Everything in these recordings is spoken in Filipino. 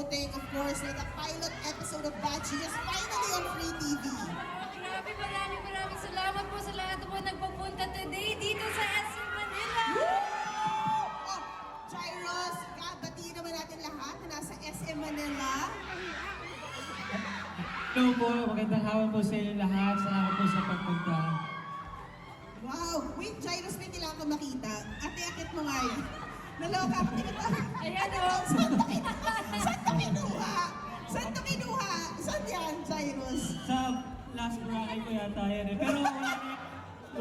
promoting, of course, the pilot episode of Bachi is finally on Free TV. Grabe, maraming salamat po sa lahat po nagpapunta today dito sa SM Manila. Oh, Jairos, kabati naman natin lahat na nasa SM Manila. Hello po, magandang hapon po sa inyo lahat. Salamat po sa pagpunta. Wow! Wait, Jairos, may kailangan ko makita. Ate-akit mo nga yun. Naloka ako. Ayan o. Saan to kinuha? Saan to kinuha? Saan yan, Jairos? Sa last bracket ko yata yan eh. Pero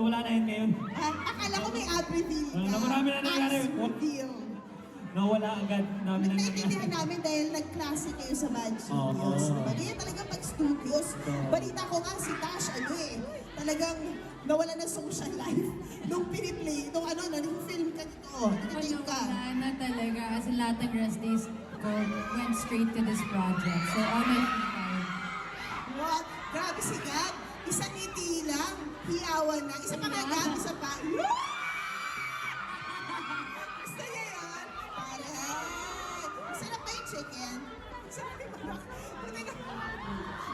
wala na yun ngayon. Akala ko may ad reveal ka. Wala, marami na nangyari. Ads reveal. Nawala agad namin ang Naintindihan namin dahil nag-klase kayo sa Mad Studios. Oo. Diba? Ganyan talaga pag studios. Balita ko nga si Tash, talagang nawala ng social life nung piniplay, nung film ka dito. Nag-tape ka. Wala na talaga. As in, lahat ng rest days ko went straight to this project. So, all my free time. What? Grabe si Gab. Isang ngiti lang. Hiyawan na. Isa pa nga Gab, isa pa. Gusto niya yun? Parang. Masarap ba yung chicken? Masarap yung manok.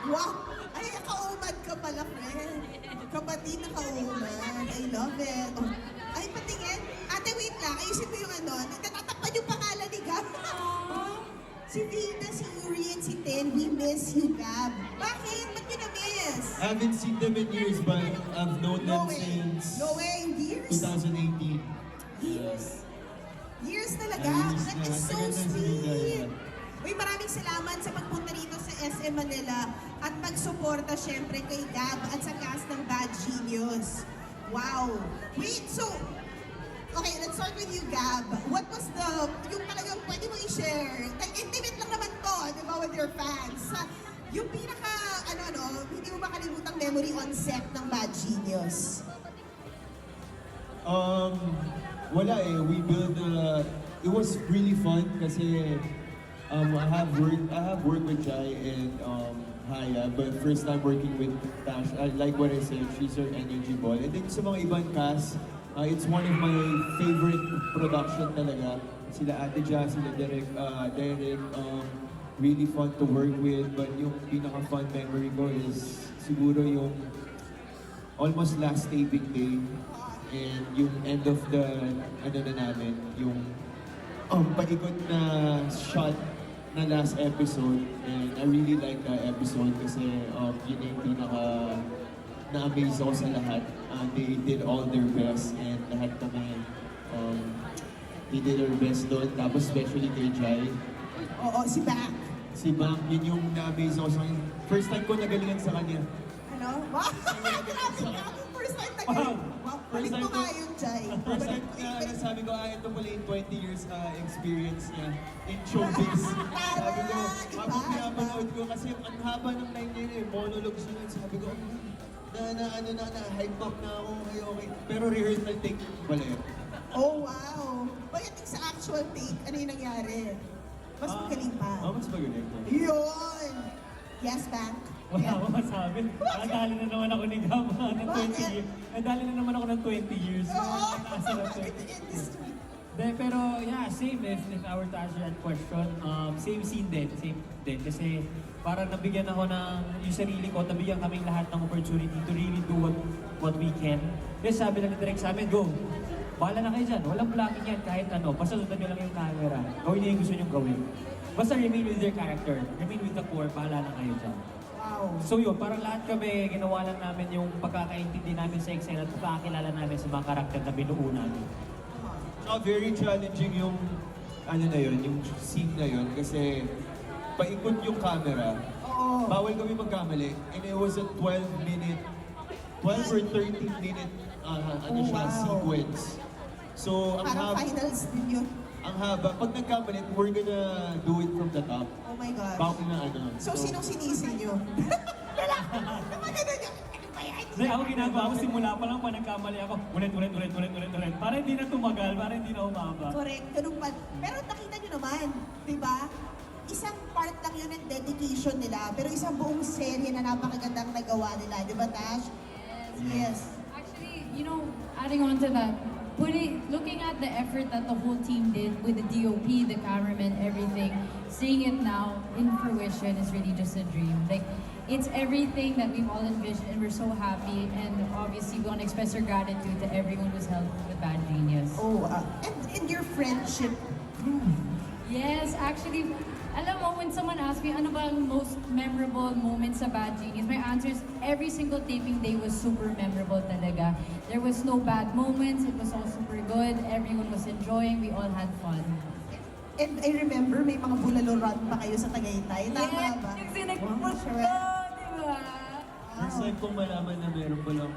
Wow! Ay, kaumad ka pala, friend. Kapatid na kaumad. I love it. Oh. Ay, patingin. Ate, wait lang. Ayusin mo yung nagtatatakpan yung pangalan ni Gab. Si Vina, si Yuri, and si Ten, we miss you, Gab. Bakit? Ba't yun na-miss? I haven't seen them in years, but I've known No them way. since No way. Years? 2018. Years. Years talaga. Years That na. is so Tagal na sweet. sila. Uy, maraming salamat sa pagpunta dito sa SM Manila at pagsuporta syempre kay Gab at sa cast ng Bad Genius. Wow. Wait, so, okay, let's start with you, Gab. What was yung talagang pwede mo i-share? Like, intimate lang naman to, di ba, with your fans. Yung pinaka, hindi mo makalimutang memory on set ng Bad Genius. Wala eh. We built, it was really fun kasi I have worked with Jai and Haya, but first time working with Tash, I like what I said, she's her energy ball. And then sa mga ibang cast, it's one of my favorite production talaga. Sila Ate Ja, sila Derek, really fun to work with, but yung pinaka-fun memory ko is siguro yung almost last taping day and yung end of the, namin, yung paikot na shot na last episode, and I really like that episode kasi yun yung pinaka na-amaze ako sa lahat. They did all their best and lahat kami they did their best doon. Tapos especially kay Jai. Oo, si Bang. Si Bang, yun yung na-amaze ako sa kanya. First time ko nagalingan sa kanya. Ano? Wow! Grabe ka! First time na ganun. Wow! Balik mo nga yun, Jai. First time sabi ko, ito pala yung 20 years experience niya in showbiz. Sabi ko, habang pinapanood ko kasi ang haba ng line niya eh, monologue siya. Sabi ko, hype up na ako, okay. Pero rehearsal take, wala yun. Oh, wow! Pagdating sa actual take, ano yung nangyari? Mas magaling pa. Mas magaling pa. Yun! Yes, Bang? Wala akong masabi. Nadali na naman ako ni Gab ng 20 years. Nadali na naman ako ng 20 years. Oo! Nasa ng 20. Industry. Pero yeah, same if our to answer that question, same scene din, same din. Kasi parang nabigyan ako ng, yung sarili ko, nabigyan kaming lahat ng opportunity to really do what we can. Kasi sabi lang ni Direk sa amin, go! Bahala na kayo dyan, walang blocking yan kahit ano, basta sundan nyo lang yung camera, gawin nyo yung gusto nyo gawin. Basta remain with your character, remain with the core, bahala na kayo dyan. Wow! So yun, parang lahat kami, ginawa lang namin yung pagkakaintindi namin sa eksena at pagkakakilala namin sa mga karakter na binuo namin. Very challenging yung, yung scene na yun kasi paikot yung camera. Oo. Bawal kami magkamali. And it was a 12 or 13-minute wow. sequence. So, ang Parang haba, finals din yun. ang haba. Pag nagkamali, we're gonna do it from the top. Oh my gosh. Bawi na So, sinong sinisi nyo? Naman ganun yun. Ano ba yan? Hindi, ako ginagawa ko simula pa lang pa nagkamali ako. Ulit. Para hindi na tumagal, para hindi na umaba. Correct, ganun pa. Pero nakita nyo naman, di ba? Isang part lang yun ng dedication nila, pero isang buong serye na napakagandang nagawa nila, di ba, Tash? Yes. Actually, adding on to that, looking at the effort that the whole team did with the DOP, the cameraman, everything, seeing it now in fruition is really just a dream. Like, it's everything that we've all envisioned, and we're so happy. And obviously, we want to express our gratitude to everyone who's helped with Bad Genius. Oh, and your friendship grew. Yes, actually, alam mo, when someone asks me, ano ba ang most memorable moments sa Bad Genius, my answer is every single taping day was super memorable talaga. There was no bad moments, it was all super good, everyone was enjoying, we all had fun. And I remember, may mga bulalo run pa kayo sa Tagaytay. Tama ba? Yung sinagpag Wow, ko, sure. di ba? First time kong malaman na meron palang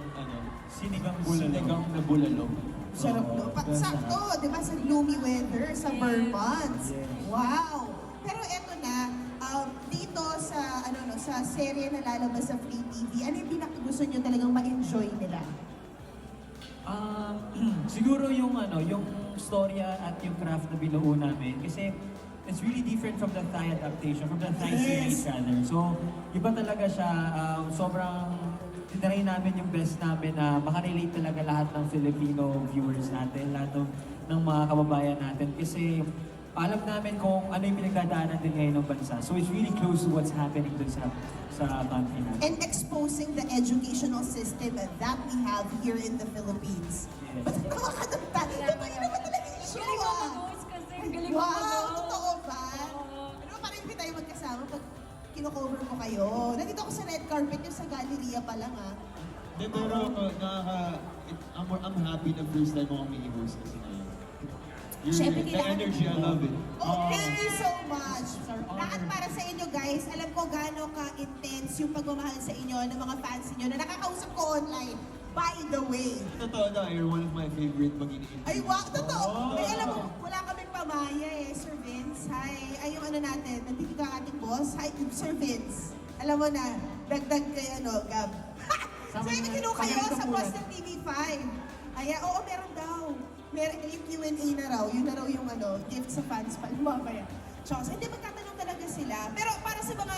sinigang na bulalo. Sarap Oo, no? pero Sakto, di ba, sa gloomy weather, sa Vermont. Yes. Wow! Pero eto na, dito sa, sa serye na lalabas sa Free TV, ano yung pinakagusto nyo talagang ma-enjoy nila? Siguro yung storya at yung craft na binuo namin kasi it's really different from the Thai adaptation, from the Thai series rather. So, iba talaga siya, sobrang tinry namin yung best namin na makarelate talaga lahat ng Filipino viewers natin, lahat ng mga kababayan natin kasi alam namin kung ano yung pinagdadaanan din ngayon ng bansa. So it's really close to what's happening dun sa country natin. And exposing the educational system that we have here in the Philippines. Yes. Ba't nakakadamta? Totoo naman talaga yung show Galing mo mag-host kasi, galing mo Wow! mag-host. Totoo ba? Oo. Ano parang hindi tayo magkasama pag kino-cover mo kayo. Nandito ako sa red carpet yung sa Galleria pa lang Hindi, pero I'm happy na first time ako may host kasi ngayon. Siyempre, The kailangan- energy, I love it. Oh, thank you so much. our honor. Lahat para sa inyo guys, alam ko gaano ka-intense yung pagmamahal sa inyo ng mga fans niyo na nakakausap ko online. By the way. Totoo na, you're one of my favorite pag Ay, wow, totoo. Oh. Ay, alam mo, wala kaming pamaya Sir Vince. Hi. Ay, yung natin, nandito ka ating boss. Hi, Sir Vince. Alam mo na, dagdag kayo, Gab. So, kinuha kayo sa boss ng TV5. Ay, oo, meron daw. Meron yung Q&A na raw. Yun na raw yung gift sa fans pa. Mamaya. So, hindi magtatanong talaga sila. Pero para sa mga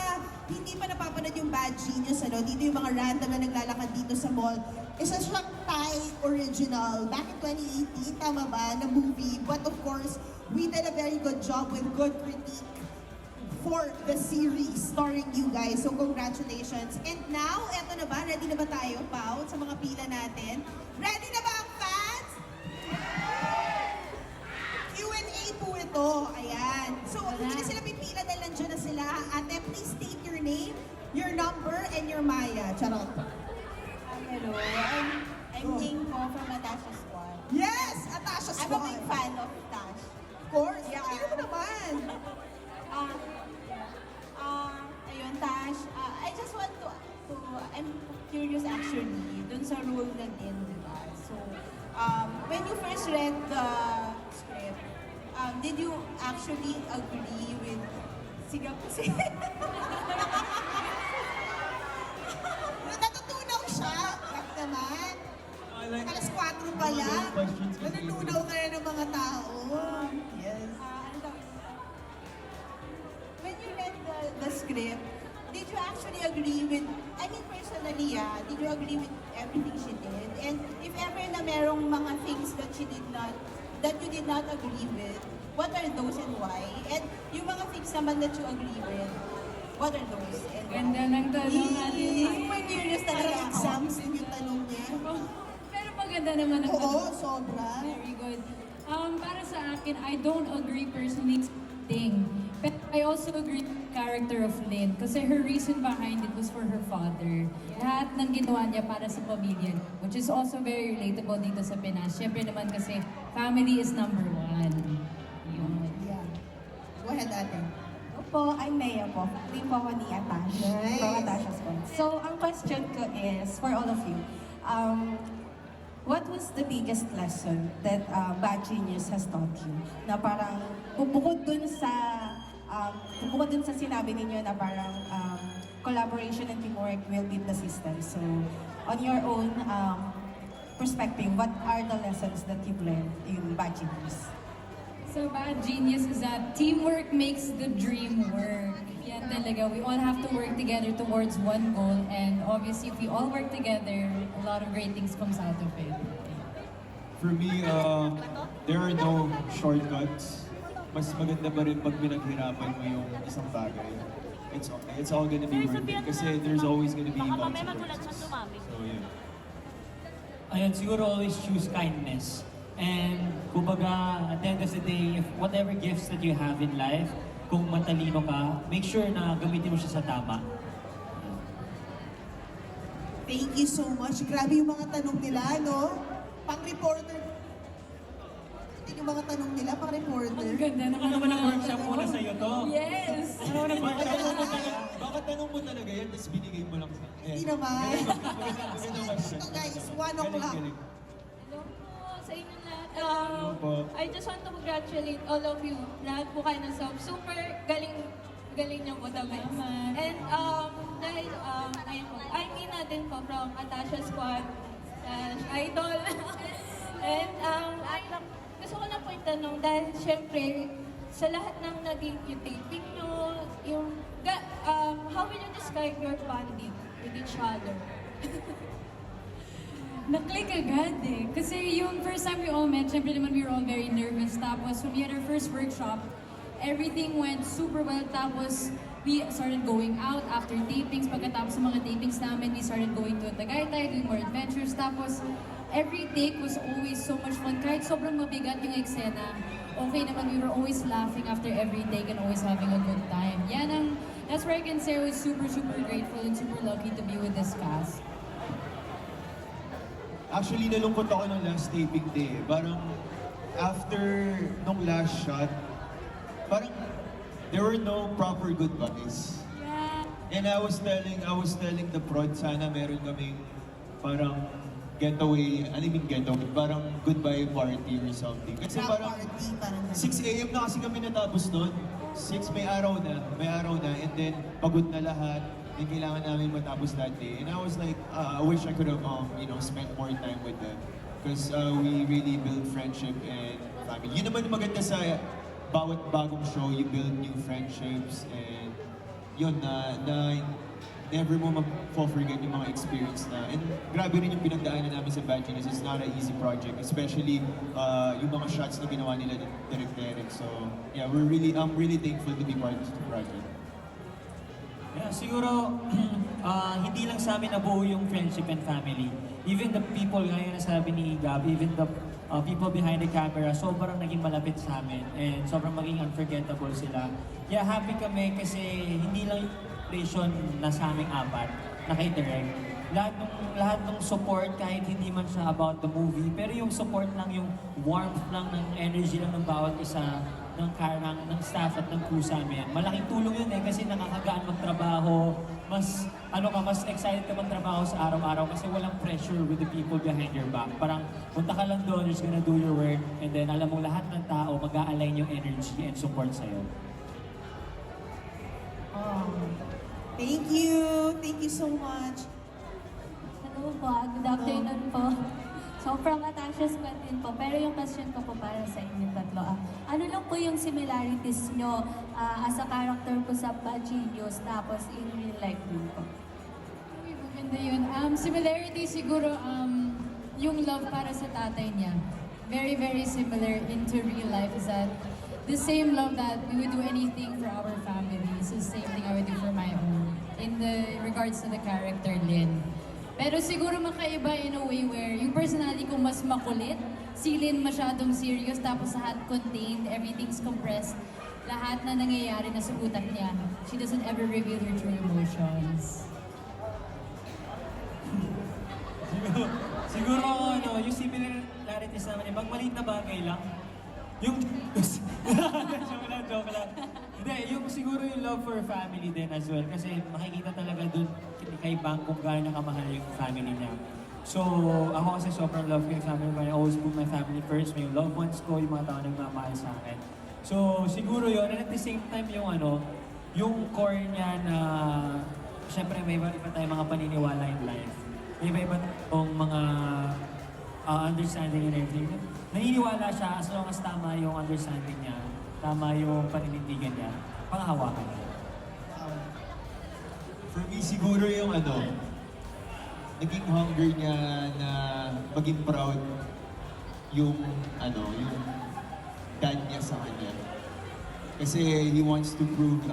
hindi pa napapanood yung Bad Genius, dito yung mga random na naglalakad dito sa mall. Isa siyang Thai original. Back in 2018, tama ba, na movie. But of course, we did a very good job with good critique for the series starring you guys. So congratulations. And now, eto na ba? Ready na ba tayo, Pao, sa mga pila natin? Ready na ba ang fans? Q&A po ito. Ayan. So, hindi na sila pipila dahil nandiyan na sila. Ate, please state your name, your number, and your Maya. Charot. Hello, I'm Ning po from Natasha Squad. Yes! Atasha I'm a Squad. big fan of Tash. Of course. Yeah. Hindi mo naman. Ayun, Tash, I just want to, I'm curious actually, dun sa role na din, di ba? So, when you first read the script, did you actually agree with Sigaw kasi? Natutunaw siya. Rap naman. Like, Alas 4 pa lang. questions kasi- Natutunaw ka na ng mga tao. Yes. Ano daw? When you read the script, did you actually agree with, I mean personally, did you agree with everything she did? And if ever na merong mga things that she did not, that you did not agree with, what are those and why? And yung mga things naman that you agree with, what are those and why? Ganda ng tanong natin. Super curious talaga Parang ako. exams din yung tanong niya. Pero maganda naman ang Oo, tanong. sobra. Very good. Para sa akin, I don't agree personally sa thing. But I also agree with the character of Lynn kasi her reason behind it was for her father. Lahat ng ginawa niya para sa pamilya, which is also very relatable dito sa Pinas. Siyempre naman kasi family is number one. Yun. Yeah. Go ahead, ate. Po, I'm Maya po. Team po ako ni Atash. Nice. From Atash Squad. So, ang question ko is, for all of you, what was the biggest lesson that Bad Genius has taught you? Na parang, bukod dun sa sinabi ninyo na parang collaboration and teamwork will beat the system. So, on your own perspective, what are the lessons that you've learned in Bad Genius? So Bad Genius is that teamwork makes the dream work. Yan talaga. We all have to work together towards one goal, and obviously if we all work together, a lot of great things comes out of it. For me, there are no shortcuts. mas maganda pa rin pag pinaghirapan mo yung isang bagay. It's all gonna be worth it kasi there's always gonna be Baka mamaya magulat consequences. siya sumami. So, yun. Ayun, siguro always choose kindness. And kumbaga, at the end of the day, if whatever gifts that you have in life, kung matalino ka, make sure na gamitin mo siya sa tama. Thank you so much. Grabe yung mga tanong nila, no? Pang-reporter. Ito yung mga tanong nila, pang-reporter. Ang ganda Ano naman ang workshop muna sa'yo to? Yes! Baka tanong mo talaga yan, tapos binigay mo lang sa akin. Hindi naman. Maganda question. Ito guys, 1 o'clock. Galing. Hello po sa inyo lahat. Hello po. I just want to congratulate all of you. Lahat po kayo ng sub. Super galing niyo po the best. And dahil, ayun po, I'm Ina din po from Atasha Squad Idol. And gusto ko na po itanong dahil syempre sa lahat ng naging yung taping nyo, how will you describe your bonding with each other? Na-click agad eh. Kasi yung first time we all met, syempre naman we were all very nervous. Tapos when we had our first workshop, everything went super well. Tapos we started going out after tapings. Pagkatapos ng mga tapings namin, we started going to Tagaytay, doing more adventures. Tapos every take was always so much fun. Kahit sobrang mabigat yung eksena, okay naman, we were always laughing after every take and always having a good time. That's where I can say I was super, super grateful and super lucky to be with this cast. Actually, nalungkot ako nung last taping day. Parang, after nung last shot, parang, there were no proper goodbyes. Yeah. And I was telling the prod, sana meron kaming parang getaway, getaway, parang goodbye party or something. Kasi Rap parang party, parang 6 a.m. na kasi kami natapos nun. 6 may araw na, and then pagod na lahat. And kailangan namin matapos that day. And I was like, I wish I could have, spent more time with them. Because we really build friendship and family. Yun naman yung maganda sa bawat bagong show, you build new friendships and yun na never mo ma-forget yung mga experience na. And grabe rin yung pinagdaanan namin sa Bad Genius. It's not an easy project, especially yung mga shots na ginawa nila ni Derek Derek. So yeah, I'm really thankful to be part of the project. Yeah, siguro, hindi lang sa amin nabuo yung friendship and family. Even the people, gaya na sabi ni Gab, even the people behind the camera, sobrang naging malapit sa amin and sobrang maging unforgettable sila. Kaya happy kami kasi hindi lang yung relation na sa aming apat, na kay Direk. Lahat ng support, kahit hindi man siya about the movie, pero yung support lang, yung warmth lang, ng energy lang ng bawat isa, ng staff at ng crew sa amin. Malaking tulong yun kasi nakakagaan magtrabaho, mas excited ka magtrabaho sa araw-araw kasi walang pressure with the people behind your back. Parang punta ka lang doon, you're just gonna do your work, and then alam mo lahat ng tao mag-a-align yung energy and support sa'yo. Thank you. Thank you so much. Hello po, good afternoon po. So from Atasha Squad din po, pero yung question ko po para sa inyo tatlo. Ano lang po yung similarities nyo as a character po sa Bad Genius tapos in real life din po? Uy, maganda yun. Similarity siguro, yung love para sa tatay niya. Very, very similar into real life is that the same love that we would do anything for our family is the same thing I would do for my own in the regards to the character Lynn. Pero siguro makaiba in a way where yung personality ko mas makulit, si Lynn masyadong serious, tapos lahat contained, everything's compressed. Lahat na nangyayari na sa utak niya, she doesn't ever reveal her true emotions. Siguro yung similarities naman, magmaliit na bagay lang. Yung joke lang. Hindi, yung siguro yung love for family din as well. Kasi makikita talaga dun kay Bang kung gaano niya kamahal yung family niya. So, ako kasi sobrang love ko yung family. I always put my family first. May loved ones ko, yung mga tao na nagmamahal sa akin. So, siguro yun. And at the same time, yung core niya na syempre may iba tayong mga paniniwala in life. May iba tayong mga understanding and everything. Naniniwala siya as long as tama yung understanding niya, tama yung paninindigan niya, panghawakan niya. For me, siguro yung naging hunger niya na maging proud yung dad niya sa kanya. Kasi he wants to prove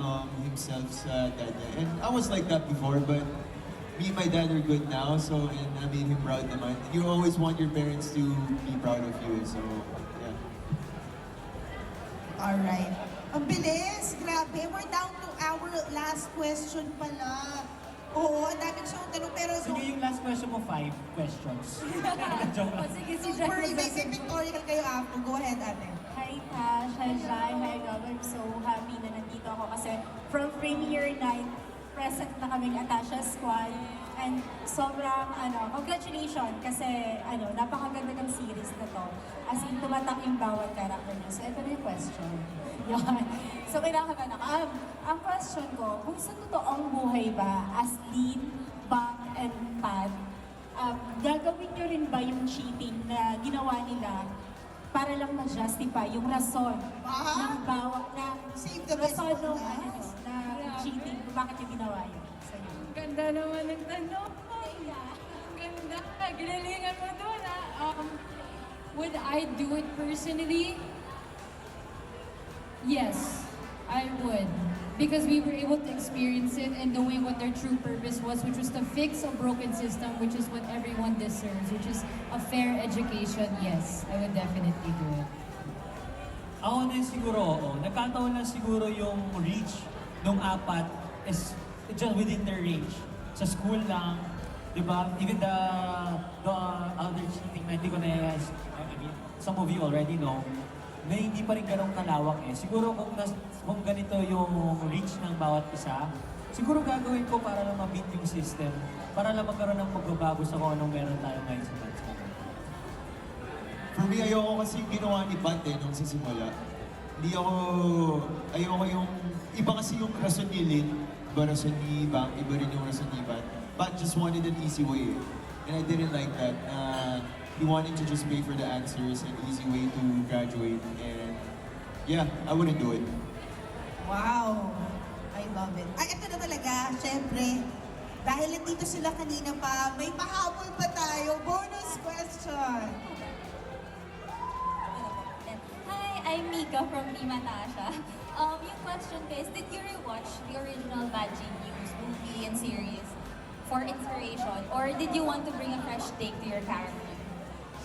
himself sa dad niya. And I was like that before, but me and my dad are good now, so, and I made him proud naman. You always want your parents to be proud of you, so, yeah. Alright. Ang bilis! Grabe, we're down to our last question pala. Oo, ang daming siyang tanong, pero Sige, yung last question mo, 5 questions. Joke O lang. sige, si don't Jack worry, may magsasagot. pictorial kayo after. Go ahead, ate. Hi Tash, hi Jai, hi Rob. I'm so happy na nandito ako kasi from premiere night, present na kaming Atasha Squad. And sobrang, congratulations kasi, napakaganda ng series na to. As in, tumatak yung bawat character niya. So, ito na yung question. Yun. So, kinakabahan ako. Ang question ko, kung sa totoong buhay ba, as Lynn, Bang, and Pat, gagawin nyo rin ba yung cheating na ginawa nila para lang ma-justify yung rason ng bawat na Save the best rason for ng last. na cheating, kung bakit yung ginawa yun sa'yo. Ang ganda naman ng tanong. Ang ganda. Ginalingan mo doon, would I do it personally? Yes, I would. Because we were able to experience it and knowing what their true purpose was, which was to fix a broken system, which is what everyone deserves, which is a fair education. Yes, I would definitely do it. Ako na siguro, oo. Nagkataon lang siguro yung reach nung apat is just within their range. Sa school lang, di ba? Even the other cheating na hindi ko na, I mean, some of you already know, na hindi pa rin ganun kalawak eh. Siguro kung ganito yung reach ng bawat isa, siguro gagawin ko para lang ma-beat yung system, para lang magkaroon ng pagbabago sa kung anong meron tayo ngayon sa bansa. For me, ayoko kasi yung ginawa ni Pat nung sa simula. Ayoko yung, iba kasi yung rason ni Lynn, iba rason ni Bang, iba rin yung rason ni Pat. Pat just wanted an easy way. And I didn't like that. He wanted to just pay for the answers, an easy way to graduate. And yeah, I wouldn't do it. Wow! I love it. Ay, ito na talaga, syempre. Dahil nandito sila kanina pa, may pahabol pa tayo. Bonus question! Hi, I'm Mika from Team Natasha. Yung question ko is, did you rewatch the original Bad Genius movie and series for inspiration? Or did you want to bring a fresh take to your character?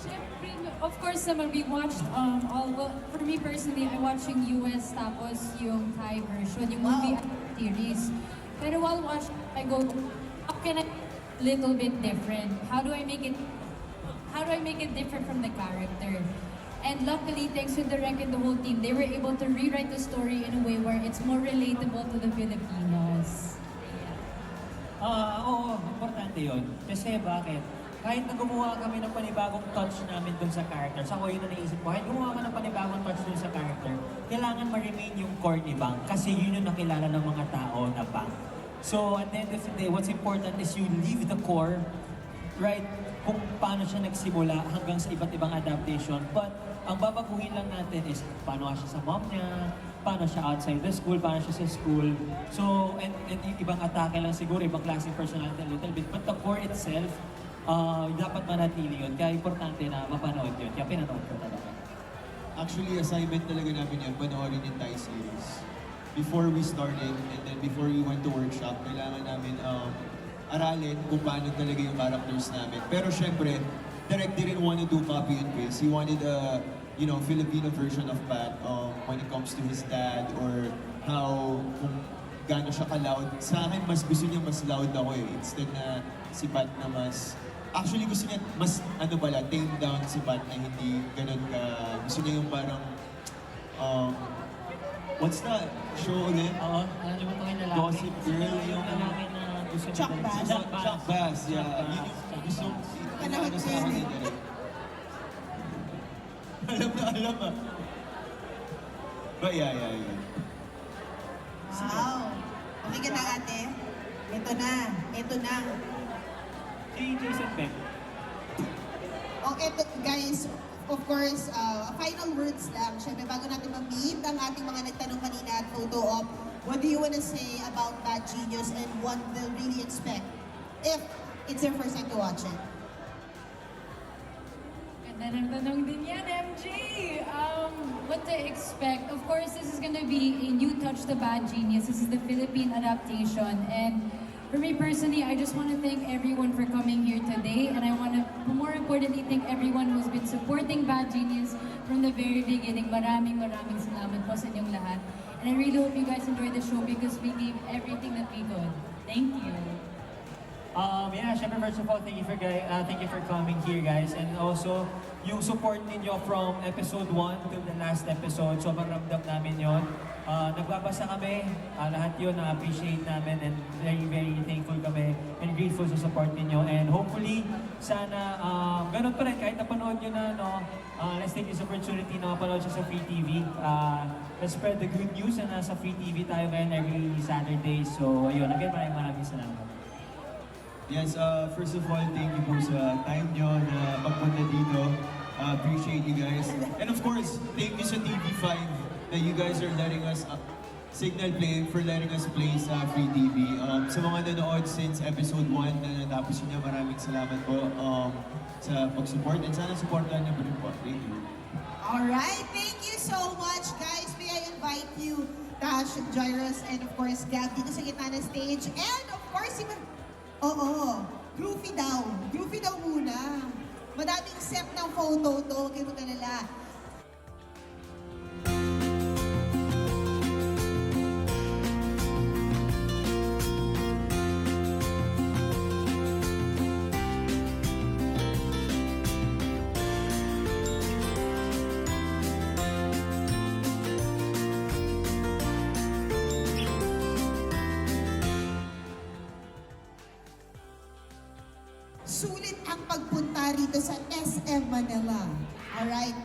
Siyempre, of course naman, we watched well, for me personally, I watched yung US tapos yung Thai version, yung movie and series. Pero while watching, I go, how can I little bit different? How do I make it different from the character? And luckily, thanks to the Direct and the whole team, they were able to rewrite the story in a way where it's more relatable to the Filipinos. Oo, importante yun. Kasi bakit? Kahit na gumawa kami ng panibagong touch namin dun sa character, sa ko yun na naisip ko, kahit gumawa ka ng panibagong touch dun sa character, kailangan ma-remain yung core ni Bang kasi yun yung nakilala ng mga tao na Bang. So at the end of the day, what's important is you leave the core, right? Kung paano siya nagsimula hanggang sa iba't ibang adaptation. But ang babaguhin lang natin is paano siya sa mom niya, paano siya outside the school, paano siya sa school. So, and ibang atake lang siguro, ibang klaseng personality a little bit. But the core itself, dapat manatili yun. Kaya importante na mapanood yun. Kaya pinanood ko talaga. Actually, assignment talaga namin yan, panoorin yung Thai series. Before we started, and then before we went to workshop, kailangan namin aralin kung paano talaga yung characters namin. Pero syempre, Direct didn't want to do copy and paste. He wanted a, Filipino version of Pat when it comes to his dad or how, kung gaano siya ka-loud. Sa akin, mas gusto niya mas loud ako eh. Instead na si Pat na mas, actually gusto niya mas, tame down si Pat na hindi ganun ka, gusto niya yung parang, what's that show ulit? Oo, alam mo itong lalaki. Gossip Girl, yung lalaki na gusto niya. Chuck Bass. Chuck Bass, yeah. Yun yung gusto Panahon sa ko yun akin eh. Direct. Alam ah. But yeah. Wow! Okay ka na, ate? Ito na. Si Jason Beck. Eto, guys, of course, final words lang. Siyempre, bago natin ma-meet ang ating mga nagtanong kanina at photo op, what do you want to say about Bad Genius and what they'll really expect if it's their first time to watch it? Ganda ng tanong din yan, MJ! What to expect? Of course, this is gonna be a new touch to Bad Genius. This is the Philippine adaptation. And for me personally, I just want to thank everyone for coming here today. And I want to, more importantly, thank everyone who's been supporting Bad Genius from the very beginning. Maraming salamat po sa inyong lahat. And I really hope you guys enjoyed the show because we gave everything that we could. Thank you. Yeah, syempre first of all, thank you for coming here, guys. And also, yung support ninyo from episode 1 to the last episode, sobrang ramdam namin yon. Nagbabasa kami, lahat yun na-appreciate namin and very thankful kami and grateful sa support ninyo. And hopefully, sana ganun pa rin, kahit napanood nyo na, no, let's take this opportunity na mapanood siya sa Free TV. Let's spread the good news na nasa Free TV tayo ngayon every Saturday. So, ayun, again, maraming salamat. Yes, first of all, thank you po sa time nyo na pagpunta dito. Appreciate you guys. And of course, thank you sa TV5 that you guys are letting us, Signal Play, for letting us play sa Free TV. Sa mga nanood since episode 1 na natapos nyo, maraming salamat po sa pag-support. And sana supportan nyo pa rin po. Thank you. Alright, thank you so much, guys. May I invite you, Tash, Jairus, and of course, Gab, dito sa gitna ng stage. And of course, Groovy daw. Groovy daw muna. Madaming set ng photo to. Huwag kayo mag-alala. Sulit ang pagpunta rito sa SM Manila. Alright?